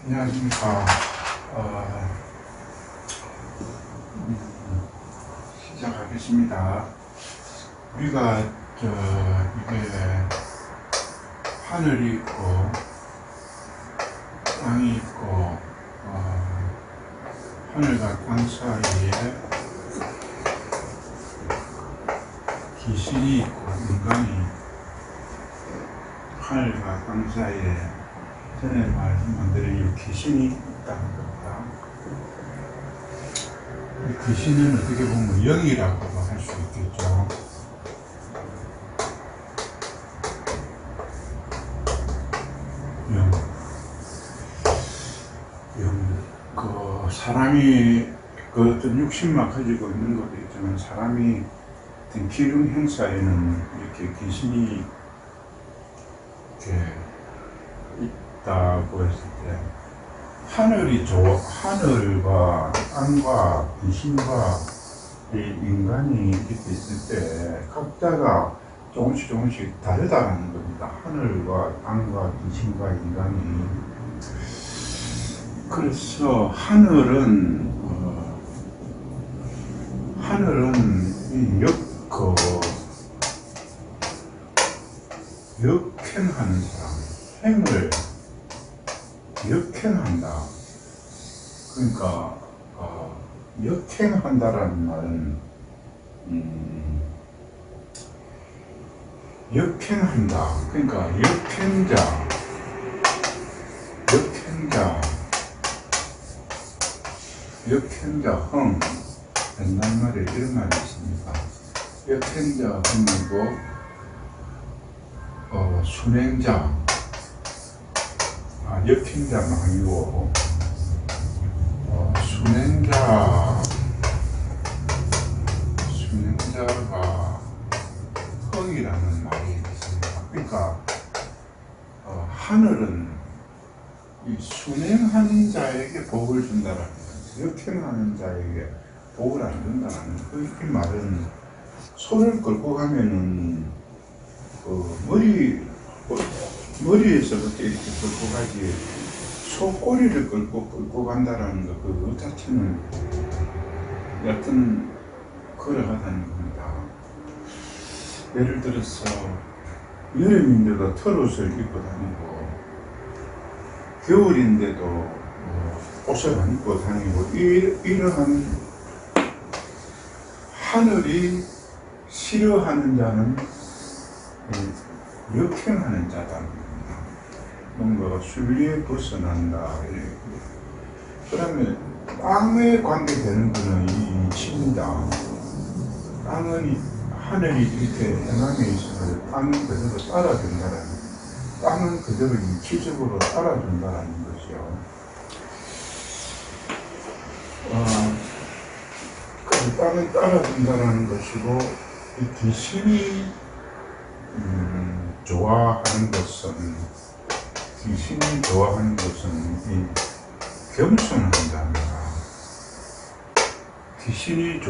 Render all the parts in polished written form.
안녕하십니까. 시작하겠습니다. 우리가 이게 하늘이 있고 땅이 있고 하늘과 땅 사이에 귀신이 있고 인간이 하늘과 땅 사이에 전에 말씀한 대로 귀신이 있다는 겁니다. 이 귀신은 어떻게 보면 영이라고도 할 수 있겠죠. 사람이 그 어떤 육신만 가지고 있는 것도 있지만 사람이 어떤 기능 행사에는 이렇게 귀신이 이렇게 있다고 했을 때 하늘과 땅과 귀신과 이 인간이 이렇게 있을 때 각자가 조금씩 다르다는 겁니다. 하늘과 땅과 귀신과 인간이. 그래서 하늘은 역행하는 사람, 행을 역행한다. 그러니까 역행한다라는 말은 역행한다. 그러니까 역행자, 흥. 옛날 말에 이런 말이 있습니다. 역행자 흥이고 순행자, 역행자는 아니고 순행자가 흥이라는 말이 있습니다. 그러니까 하늘은 이 순행하는 자에게 복을 준다라는 거예요. 역행하는 자에게 복을 안 준다라는 거예요. 이 말은 소를 끌고 가면은 머리에서부터 이렇게 끌고 가지 소 꼬리를 끌고 간다라는 거 그 자체는 여튼 그러하다는 겁니다. 예를 들어서 여름인데도 털옷을 입고 다니고 겨울인데도 옷을 안 입고 다니고 이러한 하늘이 싫어하는 자는 역행하는 자다. 뭔가 순리에 벗어난다. 그 다음에 땅에 관계되는 것은 이 이치입니다. 땅은 하늘이 이렇게 해남에 있어서 땅은 그대로 따라준다라는, 땅은 그대로 이치적으로 따라준다라는 것이요. 그 땅은 따라준다라는 것이고, 이 귀신이 좋아하는 것은 이 겸손한답니다. 귀신이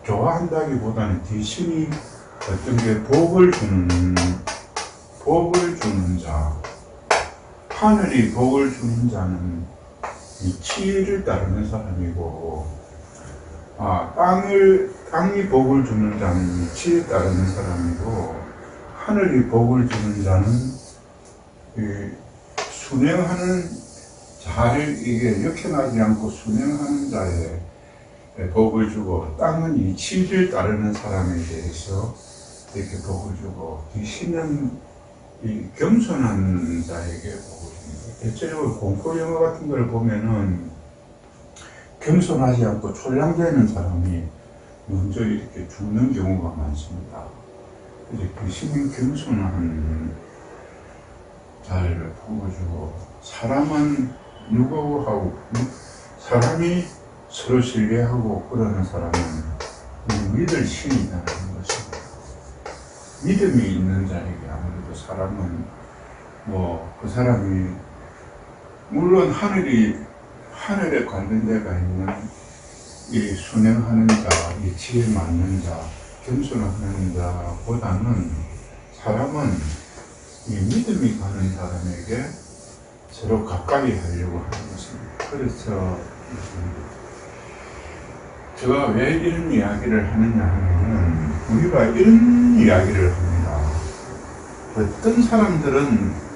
좋아한다기보다는 귀신이 어떤 게 복을 주는 자, 하늘이 복을 주는 자는 이 치를 따르는 사람이고, 땅이 복을 주는 자는 이 치에 따르는 사람이고, 하늘이 복을 주는 자는 순행하는 자를 이게 역행하지 않고 순행하는 자에 복을 주고, 땅은 이 치를 따르는 사람에 대해서 이렇게 복을 주고, 귀신은 이 겸손한 자에게 복을 줍니다. 대체적으로 공포 영화 같은 걸 보면은 겸손하지 않고 촐랑대는 사람이 먼저 이렇게 죽는 경우가 많습니다. 이제 귀신은 겸손한 자를 복을 주고, 사람은 유고하고 사람이 서로 신뢰하고 그러는 사람은 믿을 신이라는 것입니다. 믿음이 있는 자에게 아무래도 사람은 그 사람이 물론 하늘에 관련되어 있는 이 순행하는 자, 이치에 맞는 자, 겸손하는 자보다는 사람은 이 믿음이 가는 사람에게 서로 가까이 하려고 하는 것입니다. 그래서 제가 왜 이런 이야기를 하느냐 하면 우리가 이런 이야기를 합니다. 어떤 사람들은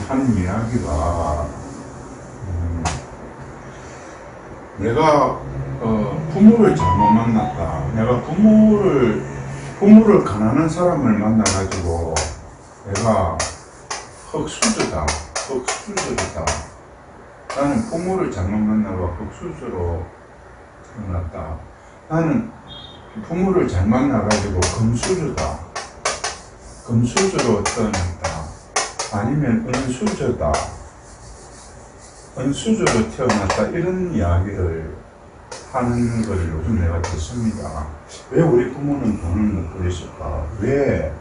하는 이야기가 내가 부모를 잘못 만났다. 내가 부모를 가난한 사람을 만나가지고 내가 흙수저다. 나는 부모를 잘못 만나고 흙수저로 태어났다. 나는 부모를 잘 만나가지고 금수저로 태어났다. 아니면 은수저로 태어났다. 이런 이야기를 하는 걸 요즘 내가 듣습니다. 왜 우리 부모는 돈을 못 벌였을까? 왜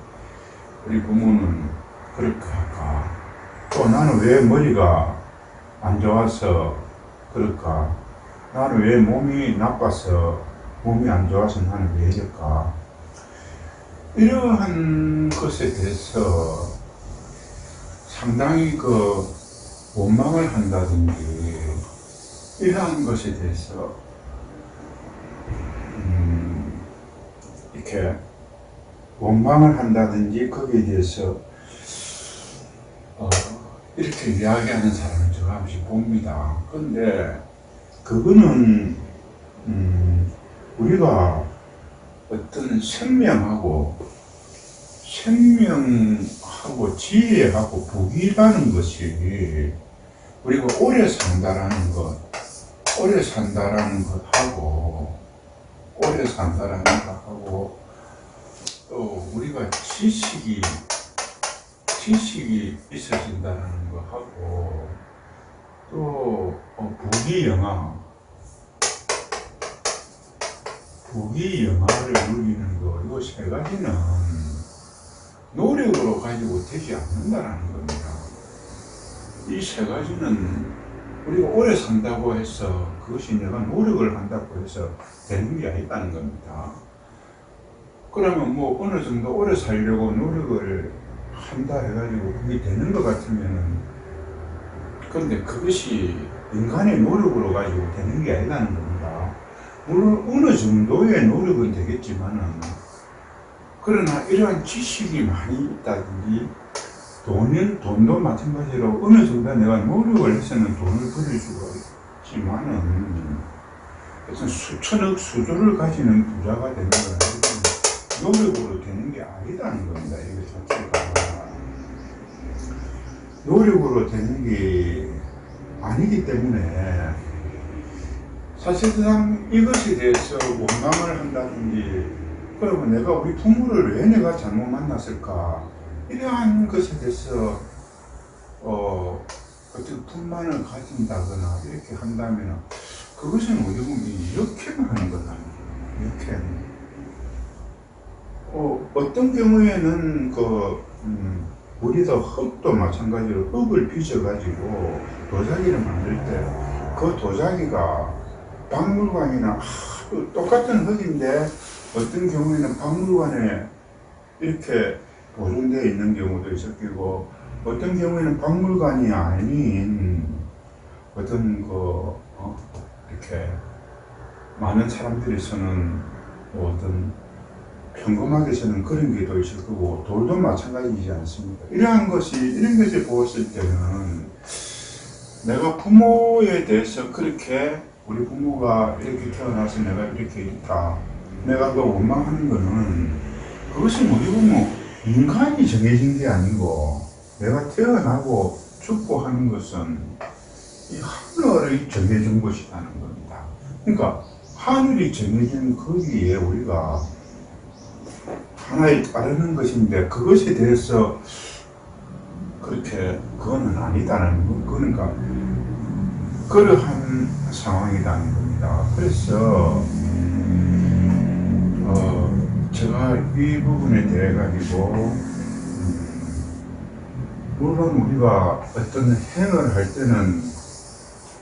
우리 부모는 그렇게 할까? 또 나는 왜 머리가 안 좋아서 그럴까? 나는 왜 몸이 안 좋아서 나는 왜 이럴까? 이러한 것에 대해서 상당히 원망을 한다든지 이러한 것에 대해서 이렇게 원망을 한다든지 거기에 대해서 이렇게 이야기하는 사람을 제가 한 번씩 봅니다. 그런데 그거는 우리가 어떤 생명하고 지혜하고 복이라는 것이 우리가 오래 산다라는 것하고 또 우리가 지식이 있어진다는 것하고 또 부귀영화를 누리는 것, 이거 세 가지는 노력으로 가지고 되지 않는다는 겁니다. 이 세 가지는 우리가 오래 산다고 해서 그것이 내가 노력을 한다고 해서 되는 게 아니다는 겁니다. 그러면 어느 정도 오래 살려고 노력을 한다 해가지고 그게 되는 것 같으면은, 그런데 그것이 인간의 노력으로 가지고 되는 게 아니라는 겁니다. 물론 어느 정도의 노력은 되겠지만은, 그러나 이러한 지식이 많이 있다든지 돈도 마찬가지로 어느 정도 내가 노력을 해서는 돈을 벌일 수가 있지만은, 그래서 수천억 수조를 가지는 부자가 되는 건 노력으로 되는 게 아니다는 겁니다. 이거 자체가 노력으로 되는 게 아니기 때문에, 사실상 이것에 대해서 원망을 한다든지, 그러면 내가 우리 부모를 왜 내가 잘못 만났을까, 이러한 것에 대해서 어떤 불만을 가진다거나 이렇게 한다면 그것은 어디 보면 이렇게만 하는 거다. 이렇게 어떤 경우에는 우리도 흙도 마찬가지로 흙을 빚어가지고 도자기를 만들 때 그 도자기가 박물관이나 똑같은 흙인데 어떤 경우에는 박물관에 이렇게 보존되어 있는 경우도 있었고, 어떤 경우에는 박물관이 아닌 어떤 이렇게 많은 사람들이 쓰는 어떤 평범하게 쓰는 그런 게 더 있을 거고, 돌도 마찬가지이지 않습니까? 이런 것을 보았을 때는 내가 부모에 대해서 그렇게 우리 부모가 이렇게 태어나서 내가 이렇게 있다, 내가 원망하는 거는, 그것이 어디 보면 인간이 정해진 게 아니고 내가 태어나고 죽고 하는 것은 이 하늘이 정해준 것이라는 겁니다. 그러니까 하늘이 정해준 거기에 우리가 하나에 따르는 것인데, 그것에 대해서 그거는 아니다는 거. 그러니까 그러한 상황이라는 겁니다. 그래서 제가 이 부분에 대해 가지고 물론 우리가 어떤 행을 할 때는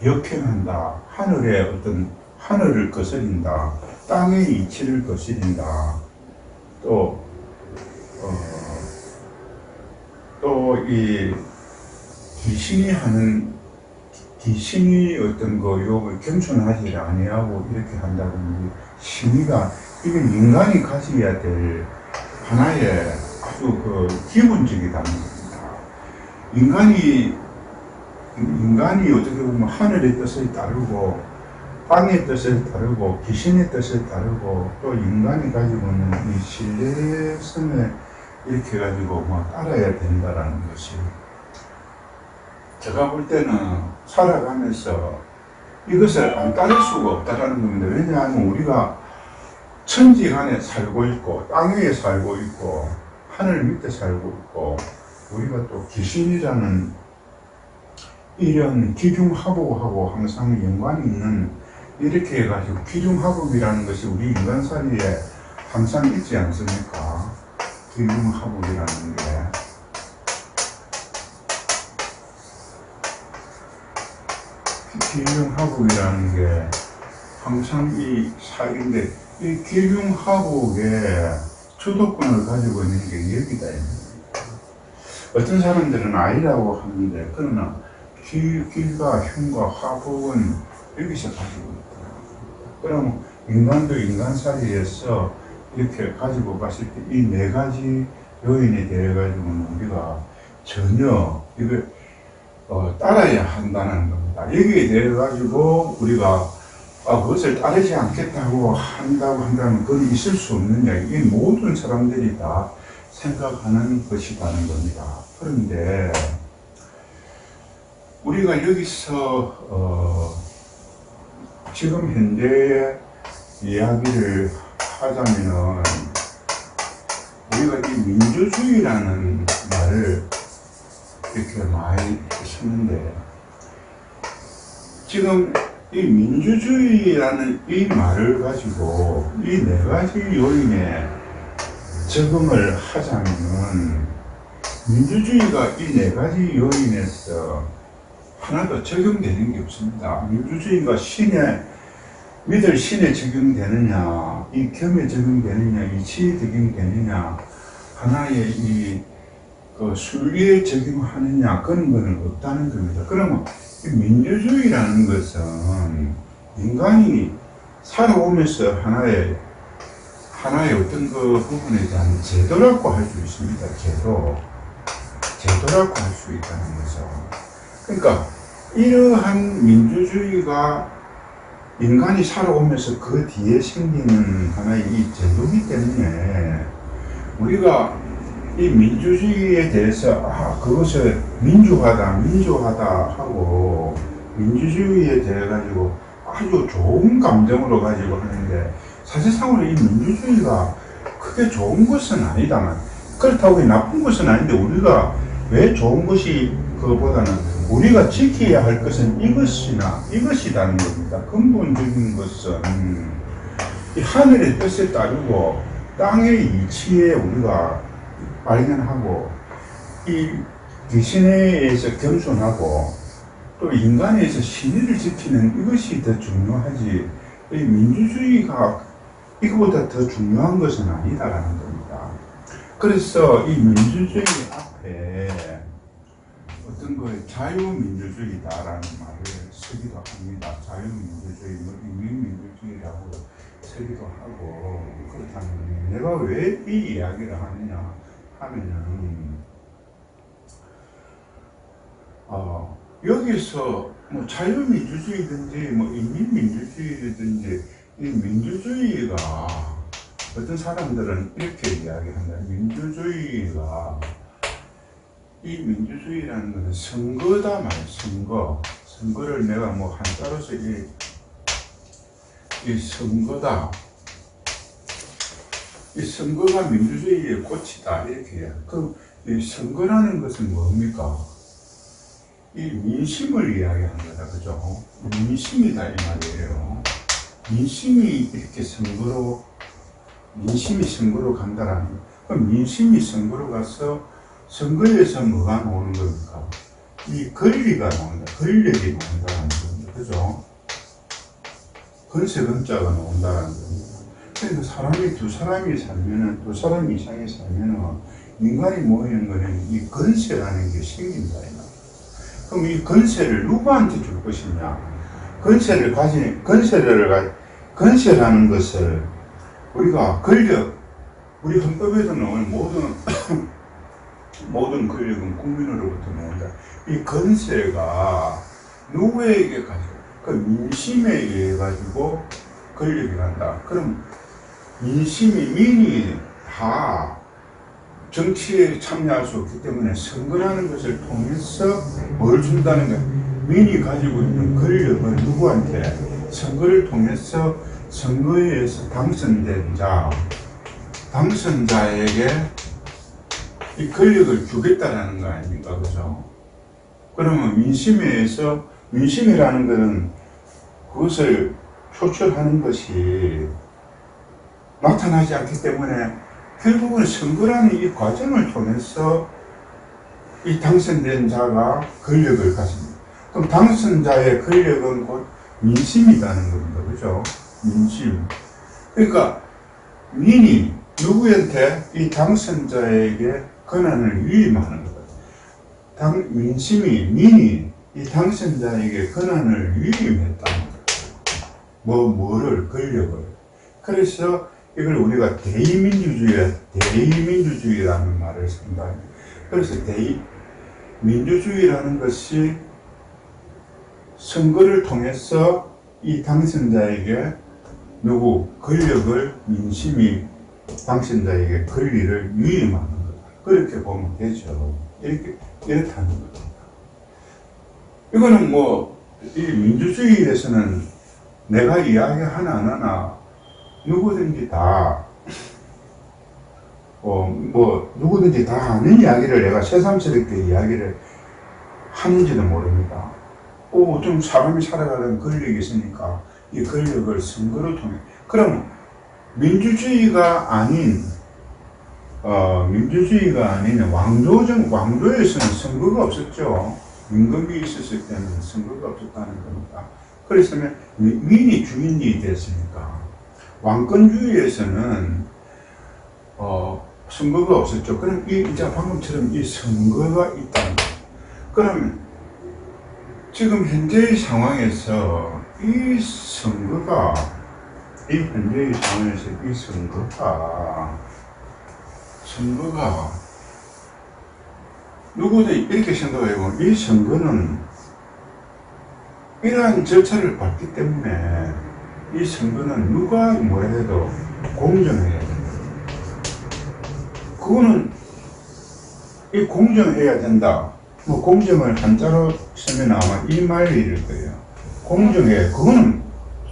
역행한다, 하늘을 거스린다, 땅의 이치를 거스린다, 또 이 귀신이 어떤 요 겸손하지 아니하고 이렇게 한다든지 신의가 이게 인간이 가져야 될 하나의 아주 그 기본적이다는 겁니다. 인간이 어떻게 보면 하늘의 뜻을 따르고 땅의 뜻을 따르고 귀신의 뜻을 따르고 또 인간이 가지고 있는 이 신뢰성을 이렇게 가지고 뭐 따라야 된다라는 것이 제가 볼 때는 살아가면서 이것을 안 따를 수가 없다라는 겁니다. 왜냐하면 우리가 천지간에 살고 있고 땅 위에 살고 있고 하늘 밑에 살고 있고 우리가 또 귀신이라는 이런 기중합오하고 항상 연관이 있는 이렇게 해가지고 기중합오이라는 것이 우리 인간 사이에 항상 있지 않습니까? 기중합오이라는 게 기중합오이라는 게 항상 이 사이인데 이 기중합오의 주도권을 가지고 있는 게 여기다 있는 겁니다. 어떤 사람들은 아이라고 하는데 그러나 기가 흉과 화복은 여기서 가지고 있다. 그럼 인간도 인간 사이에서 이렇게 가지고 봤을 때 이 네 가지 요인에 대해 가지고는 우리가 전혀 이걸 따라야 한다는 겁니다. 여기에 대해 가지고 우리가 그것을 따르지 않겠다고 한다면 그건 있을 수 없는 이야기. 이 모든 사람들이 다 생각하는 것이라는 겁니다. 그런데 우리가 여기서 지금 현재의 이야기를 하자면은 우리가 이 민주주의라는 말을 이렇게 많이 쓰는데 지금 이 민주주의라는 이 말을 가지고 이 네 가지 요인에 적응을 하자면은 민주주의가 이 네 가지 요인에서 하나도 적용되는 게 없습니다. 민주주의가 믿을 신에 적용되느냐, 이 겸에 적용되느냐, 이치에 적용되느냐, 하나의 순리에 적용하느냐, 그런 거는 없다는 겁니다. 그러면 이 민주주의라는 것은 인간이 살아오면서 하나의 어떤 그 부분에 대한 제도라고 할 수 있습니다. 제도라고 할 수 있다는 거죠. 그러니까 이러한 민주주의가 인간이 살아오면서 그 뒤에 생기는 하나의 이 제도이기 때문에 우리가 이 민주주의에 대해서 그것을 민주화다 하고 민주주의에 대해 가지고 아주 좋은 감정으로 가지고 하는데 사실상으로 이 민주주의가 크게 좋은 것은 아니다만 그렇다고 나쁜 것은 아닌데 우리가 왜 좋은 것이 그거보다는 우리가 지켜야 할 것은 이것이라는 겁니다. 근본적인 것은 이 하늘의 뜻에 따르고 땅의 이치에 우리가 발견하고 이 귀신에 의해서 겸손하고 또 인간에서 신의를 지키는 이것이 더 중요하지 이 민주주의가 이거보다 더 중요한 것은 아니다라는 겁니다. 그래서 이 민주주의 앞에 어떤 거에 자유민주주의다라는 말을 쓰기도 합니다. 자유민주주의, 인민민주주의라고 쓰기도 하고 그렇다면 내가 왜 이 이야기를 하느냐 하면은 여기서 뭐 자유민주주의든지 뭐 인민민주주의든지 이 민주주의가 어떤 사람들은 이렇게 이야기한다. 이 민주주의라는 것은 선거다 말이야. 선거를 내가 뭐 한자로서 이 선거다. 이 선거가 민주주의의 꽃이다 이렇게 해요. 그럼 이 선거라는 것은 뭡니까? 이 민심을 이야기하는 거다, 그죠? 민심이다 이 말이에요. 민심이 선거로 간다라는 거. 그럼 민심이 선거로 가서 선거에서 뭐가 나오는 겁니까? 이 권리가 나온다. 권력이 나온다는 겁니다. 그죠? 권세금자가 나온다는 겁니다. 그래서 두 사람이 이상이 살면은 인간이 모이는 거는 이 권세라는 게 생긴다. 그럼 이 건세를 누구한테 줄 것이냐? 건세라는 것을 우리가 우리 헌법에서 나오는 모든 권력은 국민으로부터 나온다. 이 건세가 누구에게 가지고, 그 민심에 의해 가지고 권력이 간다. 그럼 민이 다 정치에 참여할 수 없기 때문에 선거라는 것을 통해서 뭘 준다는 거야. 민이 가지고 있는 권력을 누구한테? 선거를 통해서 선거에 의해서 당선된 당선자에게 이 권력을 주겠다라는 거 아닙니까? 그죠? 그러면 민심이라는 것은 그것을 표출하는 것이 나타나지 않기 때문에 결국은 선거라는 이 과정을 통해서 이 당선된 자가 권력을 가집니다. 그럼 당선자의 권력은 곧 민심이라는 겁니다. 그죠? 민심. 그러니까 민이 누구한테? 이 당선자에게 권한을 위임하는 거다. 민이 이 당선자에게 권한을 위임했다는 거예요. 뭐를? 권력을. 그래서 이걸 우리가 대의민주주의라는 말을 쓴다. 그래서 민주주의라는 것이 선거를 통해서 이 당선자에게 권력을 민심이 당선자에게 권리를 위임하는 거다. 그렇게 보면 되죠. 이렇다는 겁니다. 이거는 이 민주주의에서는 내가 이야기 하나 안 하나 누구든지 다 누구든지 다 하는 이야기를 내가 새삼스럽게 이야기를 하는지도 모릅니다. 좀 사람이 살아가는 권력이 있으니까 이 권력을 선거를 통해. 그럼 민주주의가 아닌 왕조에서는 선거가 없었죠. 임금이 있었을 때는 선거가 없었다는 겁니다. 그래서 민이 주인이 됐으니까. 왕권주의에서는 선거가 없었죠. 그럼 이제 방금처럼 이 선거가 있다는 거예요. 그러면 지금 현재의 상황에서 이 선거가 누구든 이렇게 생각해보면 이 선거는 이러한 절차를 밟기 때문에 이 선거는 누가 뭐라 해도 공정해야 된다. 그거는 이 공정해야 된다. 공정을 한자로 쓰면 아마 이 말일 거예요. 공정해. 그거는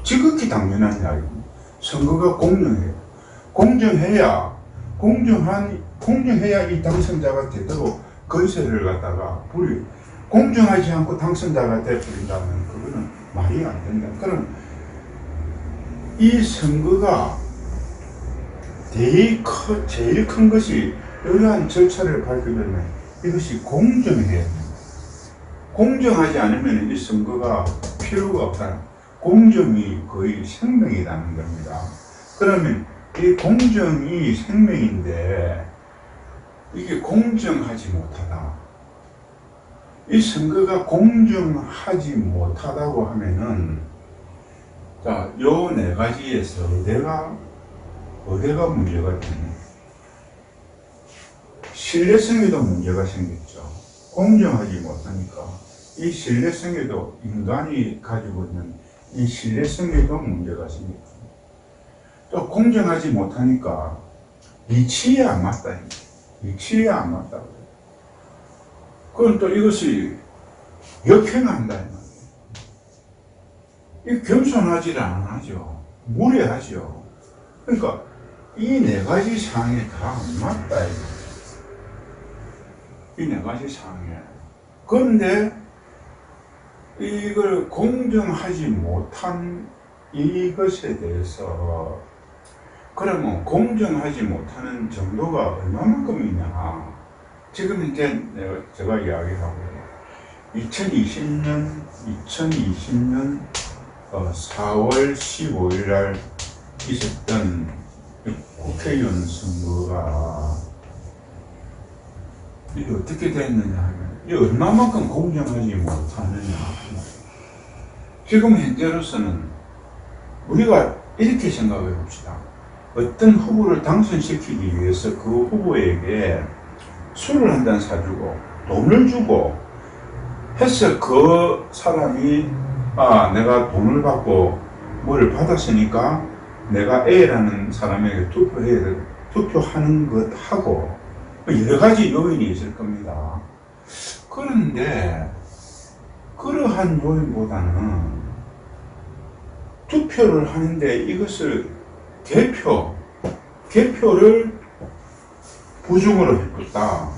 지극히 당연한 이야기입니다. 선거가 공정해야 이 당선자가 되도록 건세를 갖다가 공정하지 않고 당선자가 되어버린다면 그거는 말이 안 된다. 그럼 이 선거가 제일 큰 것이 이러한 절차를 밟으려면 이것이 공정해야 됩니다. 공정하지 않으면 이 선거가 필요가 없다. 공정이 거의 생명이라는 겁니다. 그러면 이 공정이 생명인데 이게 공정하지 못하다. 이 선거가 공정하지 못하다고 하면은 요 네 가지에서 어디가 문제가 되냐? 신뢰성에도 문제가 생겼죠. 공정하지 못하니까 이 신뢰성에도 인간이 가지고 있는 이 신뢰성에도 문제가 생겼죠. 또 공정하지 못하니까 이치에 안 맞다. 그건 또 이것이 역행한다. 이 겸손하지를 않아죠. 무례하죠. 그러니까 이 네 가지 상황에 다 안 맞다. 이 네 가지 상황에. 그런데 이걸 공정하지 못한 이것에 대해서 그러면 공정하지 못하는 정도가 얼마만큼이냐. 지금 이제 제가 이야기하고 2020년 4월 15일 날 있었던 국회의원 선거가 이게 어떻게 됐느냐 하면, 이 얼마만큼 공정하지 못하느냐. 지금 현재로서는 우리가 이렇게 생각해 봅시다. 어떤 후보를 당선시키기 위해서 그 후보에게 술을 한 잔 사주고 돈을 주고 해서 그 사람이 내가 돈을 받고 뭘 받았으니까 내가 A라는 사람에게 투표하는 것하고 여러 가지 요인이 있을 겁니다. 그런데 그러한 요인보다는 투표를 하는데 이것을 개표를 부정으로 해뒀다.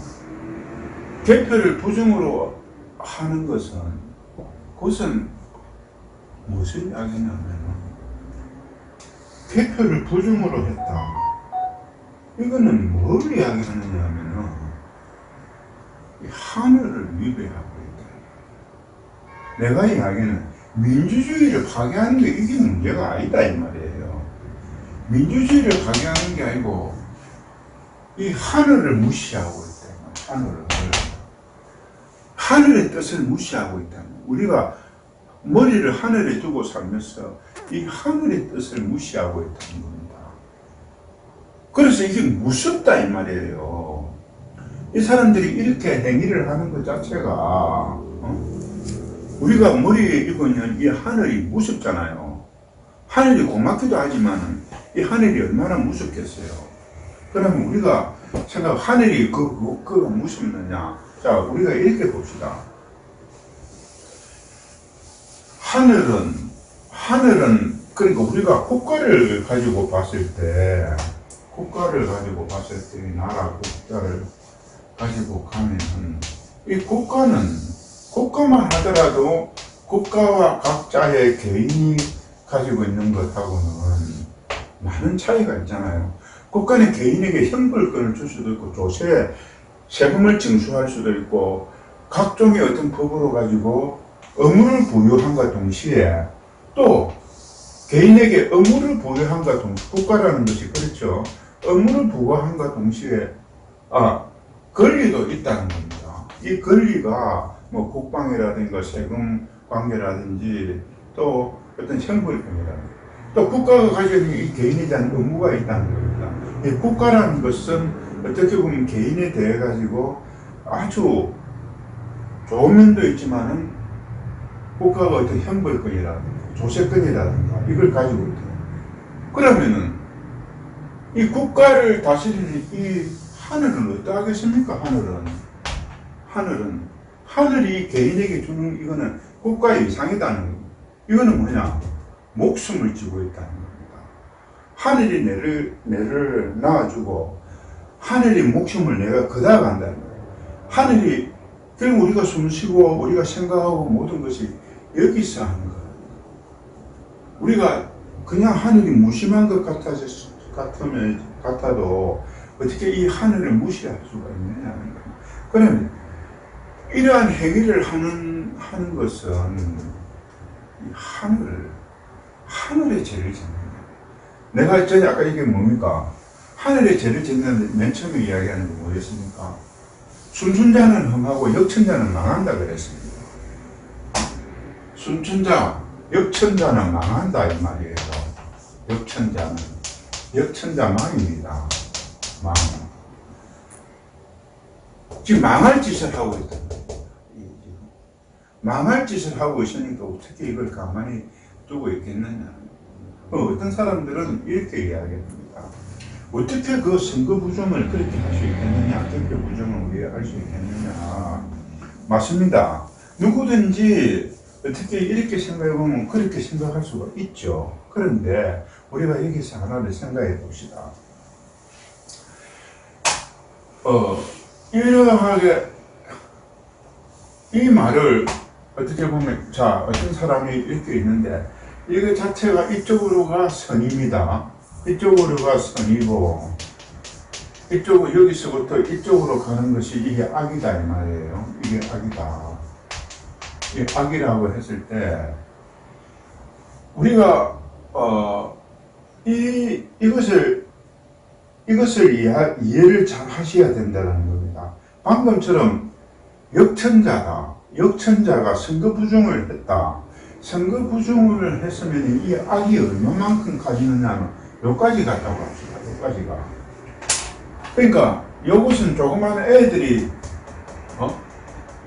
개표를 부정으로 하는 것은 그것은 무슨 이야기냐면 개표를 부정으로 했다. 이거는 뭘 이야기하느냐 하면은 하늘을 위배하고 있다. 내가 이야기는 민주주의를 파괴하는 게 이게 문제가 아니다 이 말이에요. 민주주의를 파괴하는 게 아니고 이 하늘을 무시하고 있다. 하늘의 뜻을 무시하고 있다. 우리가 머리를 하늘에 두고 살면서 이 하늘의 뜻을 무시하고 있다는 겁니다. 그래서 이게 무섭다 이 말이에요. 이 사람들이 이렇게 행위를 하는 것 자체가 우리가 머리에 입고 있는 이 하늘이 무섭잖아요. 하늘이 고맙기도 하지만 이 하늘이 얼마나 무섭겠어요. 그러면 우리가 생각 하늘이 그거 무섭느냐? 자, 우리가 이렇게 봅시다. 하늘은 그러니까 우리가 국가를 가지고 봤을 때 나라 국가를 가지고 가면은 이 국가만 하더라도 국가와 각자의 개인이 가지고 있는 것하고는 많은 차이가 있잖아요. 국가는 개인에게 형벌권을 줄 수도 있고 세금을 징수할 수도 있고 각종의 어떤 법으로 가지고 의무를 부여함과 동시에 또 개인에게 의무를 부여함과 동시에 국가라는 것이 그렇죠. 의무를 부여함과 동시에 권리도 있다는 겁니다. 이 권리가 뭐 국방이라든가 세금 관계라든지 또 어떤 형벌권이라든지 또 국가가 가지고 있는 이 개인에 대한 의무가 있다는 겁니다. 이 국가라는 것은 어떻게 보면 개인에 대해 가지고 아주 좋은 면도 있지만은 국가가 어떤 형벌권이라든가 조세권이라든가 이걸 가지고 있다. 그러면은 이 국가를 다스리는 이 하늘은 어떠하겠습니까? 하늘이 개인에게 주는 이거는 국가의 이상이다는 겁니다. 이거는 뭐냐? 목숨을 쥐고 있다는 겁니다. 하늘이 내를 낳아주고 하늘이 목숨을 내가 걷어간다는 거예요. 하늘이 결국 우리가 숨쉬고 우리가 생각하고 모든 것이 여기서 하는 거예요. 우리가 그냥 하늘이 무심한 것 같아도 어떻게 이 하늘을 무시할 수가 있느냐. 그러면 이러한 행위를 하는 것은 하늘의 죄를 짓는 거예요. 내가 전에 아까 이게 뭡니까? 하늘의 죄를 짓는 맨 처음에 이야기하는 게 뭐였습니까? 순천자는 흥하고 역천자는 망한다 그랬습니다. 순천자, 역천자는 망한다 이 말이에요. 역천자 망입니다. 망. 지금 망할 짓을 하고 있다. 망할 짓을 하고 있으니까 어떻게 이걸 가만히 두고 있겠느냐. 어떤 사람들은 이렇게 이야기합니다. 어떻게 그 선거 부정을 그렇게 할 수 있겠느냐, 투표 부정을 왜 할 수 있겠느냐. 맞습니다. 누구든지 어떻게 이렇게 생각해보면 그렇게 생각할 수가 있죠. 그런데 우리가 여기서 하나를 생각해 봅시다. 이러하게 이 말을 어떻게 보면 어떤 사람이 이렇게 있는데 이거 자체가 이쪽으로가 선입니다. 이쪽으로가 선이고 여기서부터 이쪽으로 가는 것이 이게 악이다 이 말이에요. 이게 악이다. 이 악이라고 했을 때 우리가 이것을 이해를 잘 하셔야 된다는 겁니다. 방금처럼 역천자다. 역천자가 선거 부정을 했다. 선거 부정을 했으면 이 악이 얼마만큼 가지느냐는 여기까지 갔다고 합시다. 여기까지가. 그러니까 요것은 조그만 애들이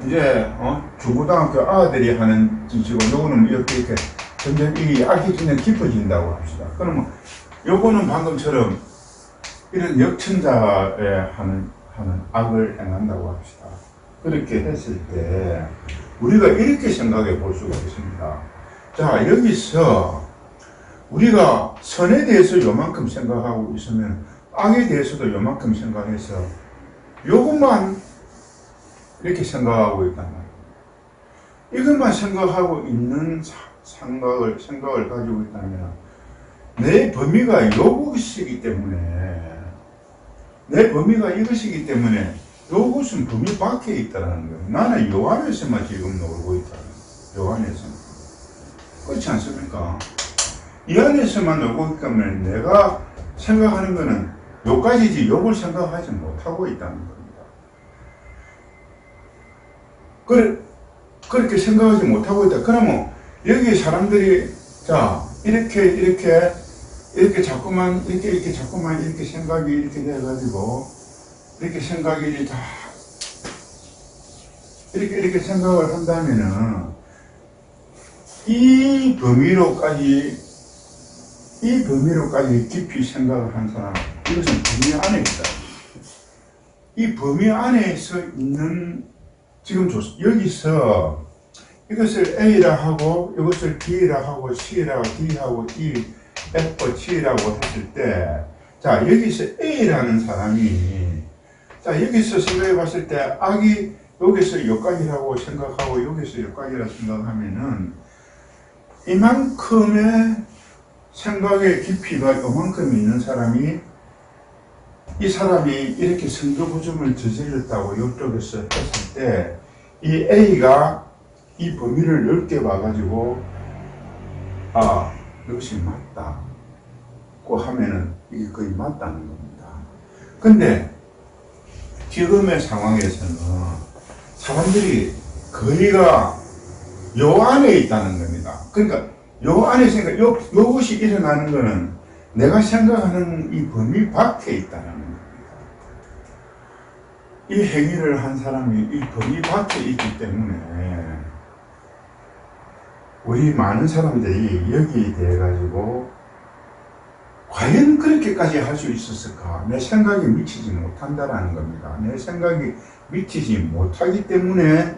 이제 중고등학교 아들이 하는 짓이고 요거는 이렇게 점점 이 악이 점점 깊어진다고 합시다. 그러면 요거는 방금처럼 이런 역천자에 하는 악을 행한다고 합시다. 그렇게 했을 때 우리가 이렇게 생각해 볼 수가 있습니다. 자, 여기서 우리가 선에 대해서 요만큼 생각하고 있으면 악에 대해서도 요만큼 생각해서 요것만 이렇게 생각하고 있단 말이에요. 이것만 생각하고 있는 생각을 가지고 있다면 내 범위가 요것이기 때문에 요것은 범위 밖에 있다는 거예요. 나는 요 안에서만 지금 놀고 있다는 거예요. 요 안에서만. 그렇지 않습니까? 이 안에서만 놀고 있기 때문에 내가 생각하는 거는 요까지지 요걸 생각하지 못하고 있다는 겁니다. 그렇게 생각하지 못하고 있다. 그러면 여기 사람들이 자 이렇게 자꾸만 이렇게 생각이 이렇게 돼가지고 이렇게 생각이 다 이렇게 생각을 한다면은 이 범위로까지 깊이 생각을 한 사람, 이것은 범위 안에 있다. 이 범위 안에서 있는 지금 여기서 이것을 A라 하고 이것을 B라 하고 C라 하고 D하고 E, F, G라고 했을 때 자 여기서 A라는 사람이 자 여기서 생각해 봤을 때 악이 여기서 여기까지라고 생각하고 여기서 여기까지라 생각하면은 이만큼의 생각의 깊이가 이만큼 있는 사람이 이 사람이 이렇게 선거부정을 저질렀다고 이쪽에서 했을 때 이 A가 이 범위를 넓게 봐가지고 아 이것이 맞다고 하면은 이게 거의 맞다는 겁니다. 근데 지금의 상황에서는 사람들이 거의가 요 안에 있다는 겁니다. 그러니까 요 안에 요것이 일어나는 거는 내가 생각하는 이 범위 밖에 있다는 겁니다. 이 행위를 한 사람이 이 범위 밖에 있기 때문에 우리 많은 사람들이 여기에 대해 가지고 과연 그렇게까지 할 수 있었을까? 내 생각이 미치지 못한다라는 겁니다. 내 생각이 미치지 못하기 때문에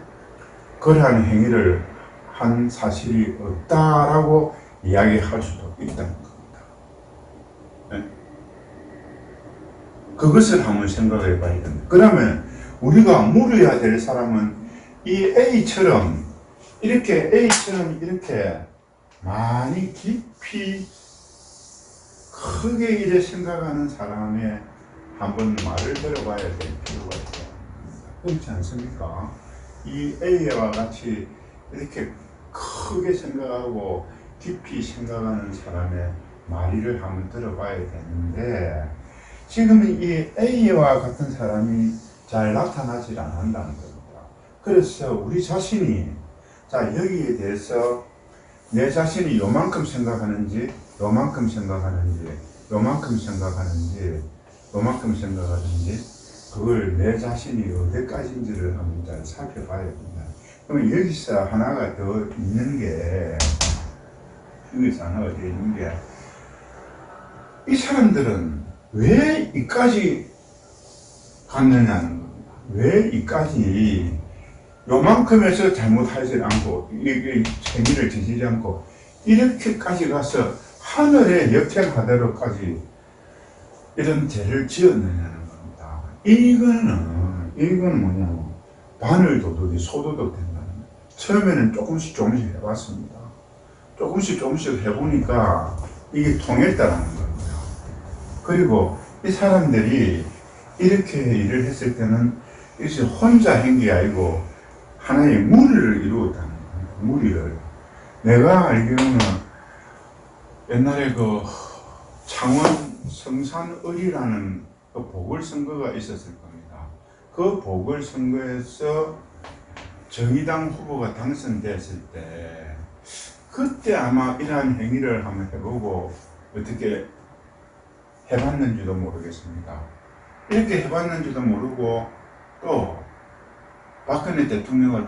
그러한 행위를 한 사실이 없다라고 이야기할 수도 있다는 겁니다. 네? 그것을 한번 생각해 봐야 됩니다. 그러면 우리가 물어야 될 사람은 이 A처럼 이렇게 많이 깊이 크게 이래 생각하는 사람의 한번 말을 들어봐야 될 필요가 있다. 그렇지 않습니까? 이 A와 같이 이렇게 크게 생각하고 깊이 생각하는 사람의 말을 한번 들어봐야 되는데 지금은 이 A와 같은 사람이 잘 나타나질 않는다는 겁니다. 그래서 우리 자신이 자 여기에 대해서 내 자신이 요만큼 생각하는지 요만큼 생각하는지 그걸 내 자신이 어디까지인지를 한번 잘 살펴봐야 됩니다. 그러면 여기서 하나가 더 있는 게 이 사람들은 왜 이까지 갔느냐는 겁니다. 왜 이까지 요만큼에서 잘못하지 않고 이 행위를 저지르지 않고 이렇게까지 가서 하늘에 역행하도록까지 이런 죄를 지었느냐는 겁니다. 이거는 뭐냐면 바늘도둑이 소도둑 된다는 거예요. 처음에는 조금씩 해봤습니다. 조금씩 해보니까 이게 통했다라는 겁니다. 그리고 이 사람들이 이렇게 일을 했을 때는 이것이 혼자 한 게 아니고 하나의 무리를 이루었다는 거예요. 무리를. 내가 알기로는 옛날에 그 창원 성산을이라는 그 보궐선거가 있었을 겁니다. 그 보궐선거에서 정의당 후보가 당선됐을 때 그때 아마 이러한 행위를 한번 해보고 어떻게 해봤는지도 모르겠습니다. 이렇게 해봤는지도 모르고 또 박근혜 대통령을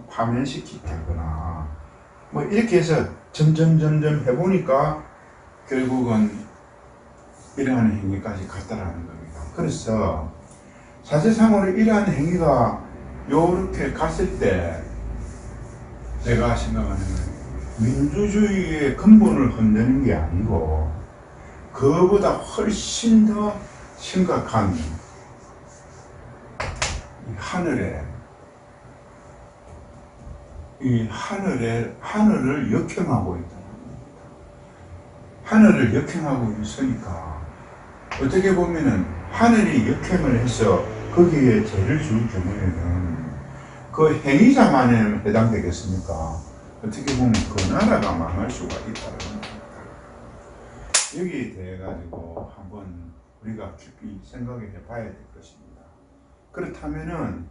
파면시키거나 뭐 이렇게 해서 점점 해보니까 결국은 이러한 행위까지 갔다라는 겁니다. 그래서 사실상으로 이러한 행위가 요렇게 갔을 때 내가 생각하는 건 민주주의의 근본을 흔드는 게 아니고 그보다 훨씬 더 심각한 하늘을 역행하고 있다는 겁니다. 하늘을 역행하고 있으니까 어떻게 보면은 하늘이 역행을 해서 거기에 죄를 줄 경우에는 그 행위자만에 해당되겠습니까? 어떻게 보면 그 나라가 망할 수가 있다는 겁니다. 여기에 대해 가지고 한번 우리가 깊이 생각해 봐야 될 것입니다. 그렇다면은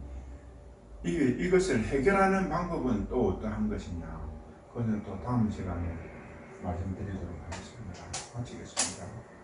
이것을 해결하는 방법은 또 어떠한 것이냐? 그것은 또 다음 시간에 말씀드리도록 하겠습니다. 마치겠습니다.